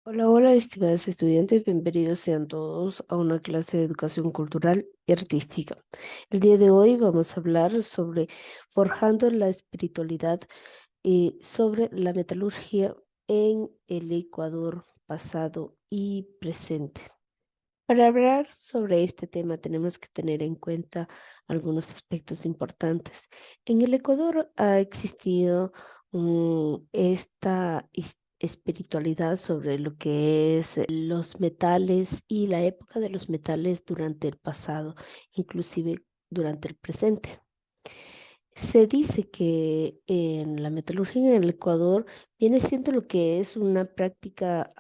Hola, hola, estimados estudiantes, bienvenidos sean todos a una clase de educación cultural y artística. El día de hoy vamos a hablar sobre forjando la espiritualidad y sobre la metalurgia en el Ecuador pasado y presente. Para hablar sobre este tema tenemos que tener en cuenta algunos aspectos importantes. En el Ecuador ha existido esta espiritualidad sobre lo que es los metales y la época de los metales durante el pasado, inclusive durante el presente. Se dice que en la metalurgia en el Ecuador viene siendo lo que es una práctica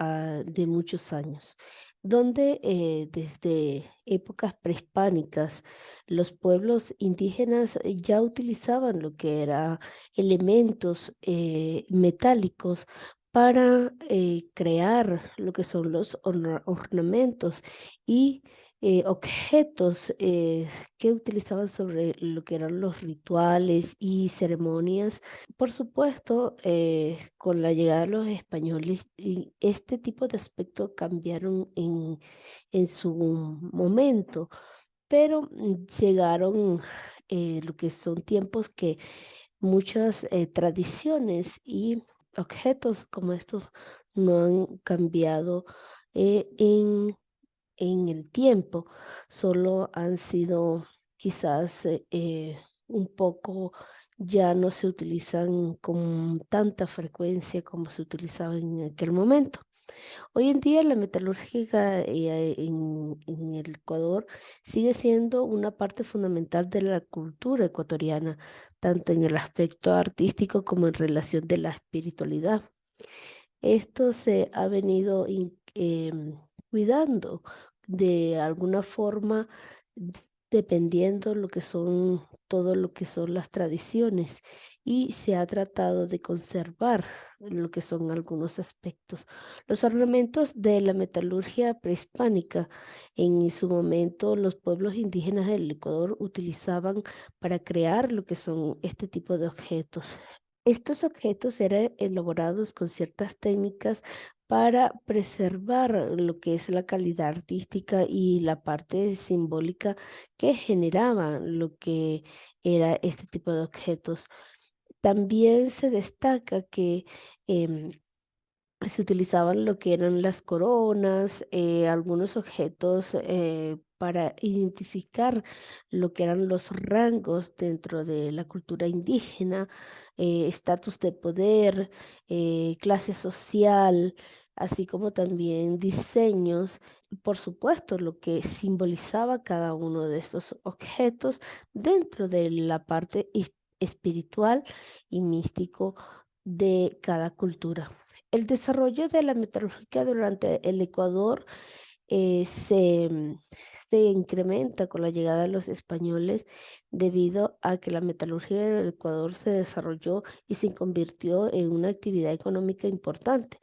de muchos años, donde desde épocas prehispánicas los pueblos indígenas ya utilizaban lo que eran elementos metálicos para crear lo que son los ornamentos y objetos que utilizaban sobre lo que eran los rituales y ceremonias. Por supuesto, con la llegada de los españoles, y este tipo de aspectos cambiaron en su momento, pero llegaron lo que son tiempos que muchas tradiciones y objetos como estos no han cambiado en el tiempo, solo han sido quizás un poco, ya no se utilizan con tanta frecuencia como se utilizaban en aquel momento. Hoy en día la metalúrgica en el Ecuador sigue siendo una parte fundamental de la cultura ecuatoriana, tanto en el aspecto artístico como en relación de la espiritualidad. Esto se ha venido cuidando de alguna forma, dependiendo lo que son todo lo que son las tradiciones, y se ha tratado de conservar lo que son algunos aspectos. Los ornamentos de la metalurgia prehispánica, en su momento los pueblos indígenas del Ecuador utilizaban para crear lo que son este tipo de objetos. Estos objetos eran elaborados con ciertas técnicas para preservar lo que es la calidad artística y la parte simbólica que generaba lo que era este tipo de objetos. También se destaca que em, se utilizaban lo que eran las coronas, algunos objetos para identificar lo que eran los rangos dentro de la cultura indígena, estatus de poder, clase social, así como también diseños, y por supuesto lo que simbolizaba cada uno de estos objetos dentro de la parte espiritual y místico de cada cultura. El desarrollo de la metalúrgica durante el Ecuador se incrementa con la llegada de los españoles, debido a que la metalurgia en el Ecuador se desarrolló y se convirtió en una actividad económica importante.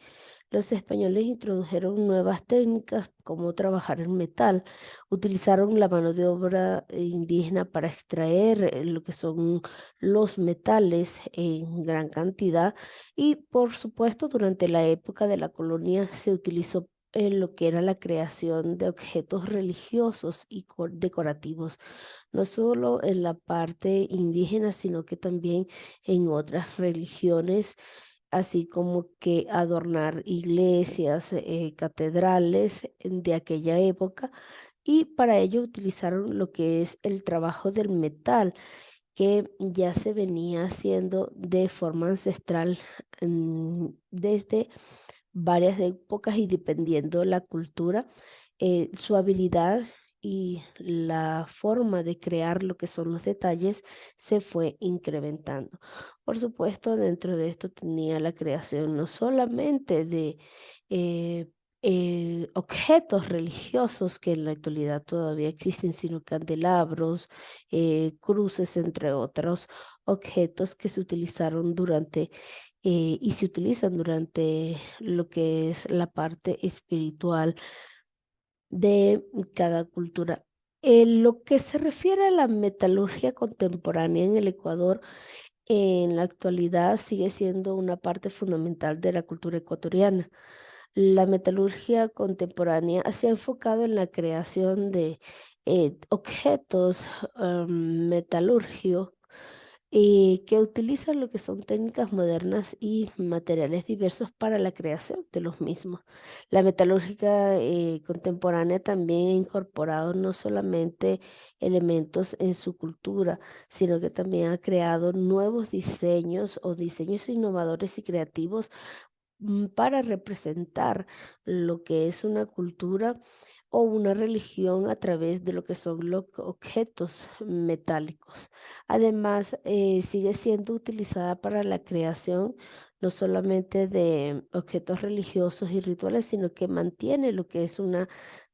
Los españoles introdujeron nuevas técnicas como trabajar el metal, utilizaron la mano de obra indígena para extraer lo que son los metales en gran cantidad, y por supuesto durante la época de la colonia se utilizó en lo que era la creación de objetos religiosos y decorativos, no solo en la parte indígena, sino que también en otras religiones, así como que adornar iglesias, catedrales de aquella época, y para ello utilizaron lo que es el trabajo del metal, que ya se venía haciendo de forma ancestral desde varias épocas, y dependiendo la cultura, su habilidad y la forma de crear lo que son los detalles se fue incrementando. Por supuesto, dentro de esto tenía la creación no solamente de eh, objetos religiosos que en la actualidad todavía existen, sino candelabros, cruces, entre otros objetos que se utilizaron durante y se utilizan durante lo que es la parte espiritual de cada cultura. En lo que se refiere a la metalurgia contemporánea en el Ecuador, en la actualidad sigue siendo una parte fundamental de la cultura ecuatoriana. La metalurgia contemporánea se ha enfocado en la creación de objetos metalúrgicos y que utilizan lo que son técnicas modernas y materiales diversos para la creación de los mismos. La metalúrgica contemporánea también ha incorporado no solamente elementos en su cultura, sino que también ha creado nuevos diseños o diseños innovadores y creativos para representar lo que es una cultura o una religión a través de lo que son los objetos metálicos. Además, sigue siendo utilizada para la creación no solamente de objetos religiosos y rituales, sino que mantiene lo que es una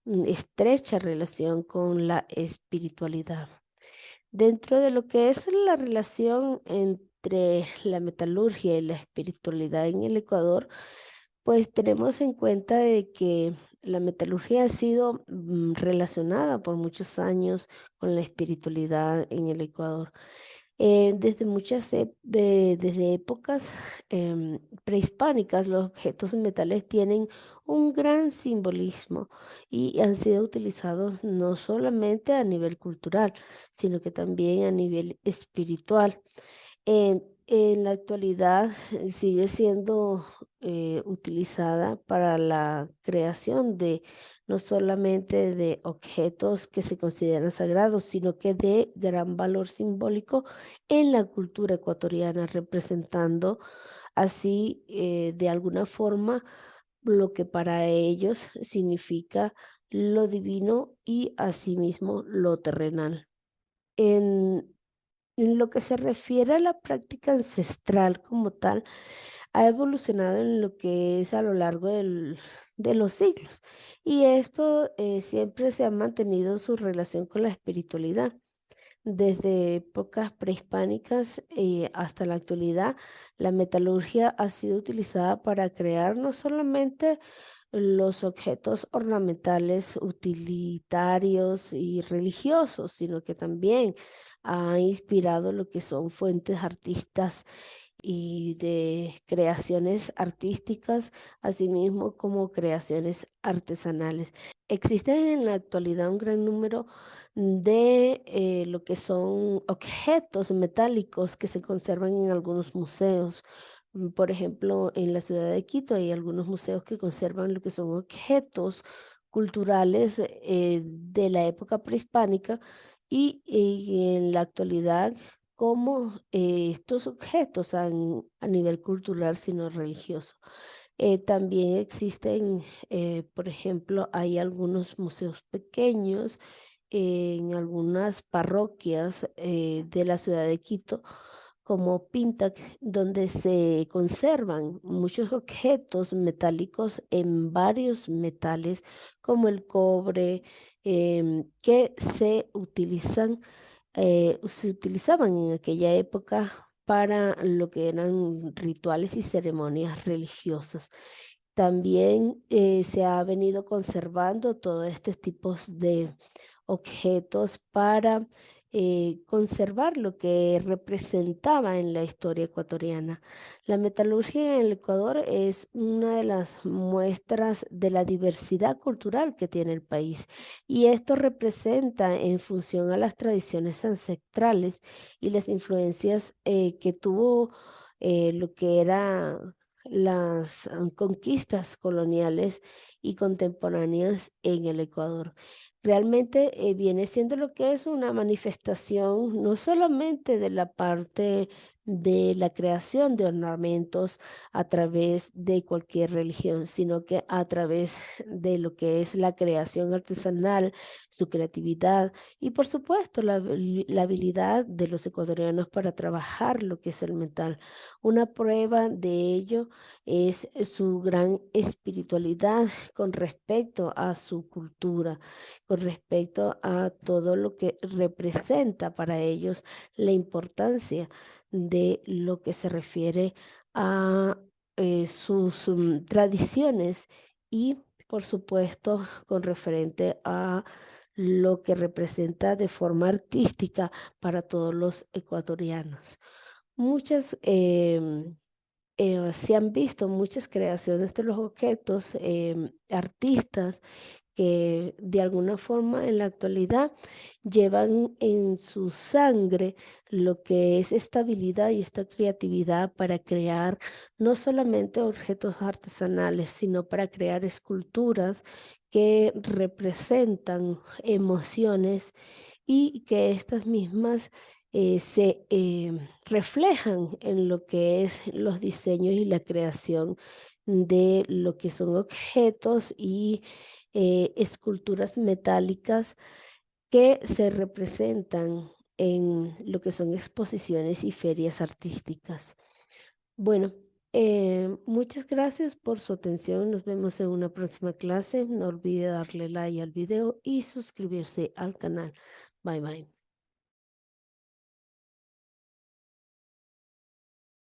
estrecha relación con la espiritualidad. Dentro de lo que es la relación entre la metalurgia y la espiritualidad en el Ecuador, pues tenemos en cuenta de que la metalurgia ha sido relacionada por muchos años con la espiritualidad en el Ecuador. Desde épocas prehispánicas, los objetos metales tienen un gran simbolismo y han sido utilizados no solamente a nivel cultural, sino que también a nivel espiritual. En la actualidad sigue siendo utilizada para la creación de no solamente de objetos que se consideran sagrados, sino que de gran valor simbólico en la cultura ecuatoriana, representando así de alguna forma lo que para ellos significa lo divino y asimismo lo terrenal. En en lo que se refiere a la práctica ancestral como tal, ha evolucionado en lo que es a lo largo de los siglos. Y esto siempre se ha mantenido su relación con la espiritualidad. Desde épocas prehispánicas hasta la actualidad, la metalurgia ha sido utilizada para crear no solamente los objetos ornamentales, utilitarios y religiosos, sino que también ha inspirado lo que son fuentes artistas y de creaciones artísticas, asimismo como creaciones artesanales. Existen en la actualidad un gran número de lo que son objetos metálicos que se conservan en algunos museos. Por ejemplo, en la ciudad de Quito hay algunos museos que conservan lo que son objetos culturales de la época prehispánica y en la actualidad cómo estos objetos a nivel cultural, sino religioso. También existen, por ejemplo, hay algunos museos pequeños en algunas parroquias de la ciudad de Quito, como Pintac, donde se conservan muchos objetos metálicos en varios metales, como el cobre, que se utilizaban en aquella época para lo que eran rituales y ceremonias religiosas. También se ha venido conservando todos estos tipos de objetos para conservar lo que representaba en la historia ecuatoriana. La metalurgia en el Ecuador es una de las muestras de la diversidad cultural que tiene el país y esto representa en función a las tradiciones ancestrales y las influencias que tuvo lo que era las conquistas coloniales y contemporáneas en el Ecuador. Realmente viene siendo lo que es una manifestación no solamente de la parte de la creación de ornamentos a través de cualquier religión, sino que a través de lo que es la creación artesanal, su creatividad y por supuesto la habilidad de los ecuatorianos para trabajar lo que es el metal. Una prueba de ello es su gran espiritualidad con respecto a su cultura, con respecto a todo lo que representa para ellos la importancia de lo que se refiere a sus tradiciones y, por supuesto, con referente a lo que representa de forma artística para todos los ecuatorianos. Muchas se han visto muchas creaciones de los objetos, artistas que de alguna forma en la actualidad llevan en su sangre lo que es estabilidad y esta creatividad para crear no solamente objetos artesanales, sino para crear esculturas que representan emociones y que estas mismas se reflejan en lo que es los diseños y la creación de lo que son objetos y esculturas metálicas que se representan en lo que son exposiciones y ferias artísticas. Bueno, muchas gracias por su atención. Nos vemos en una próxima clase. No olvide darle like al video y suscribirse al canal. Bye bye.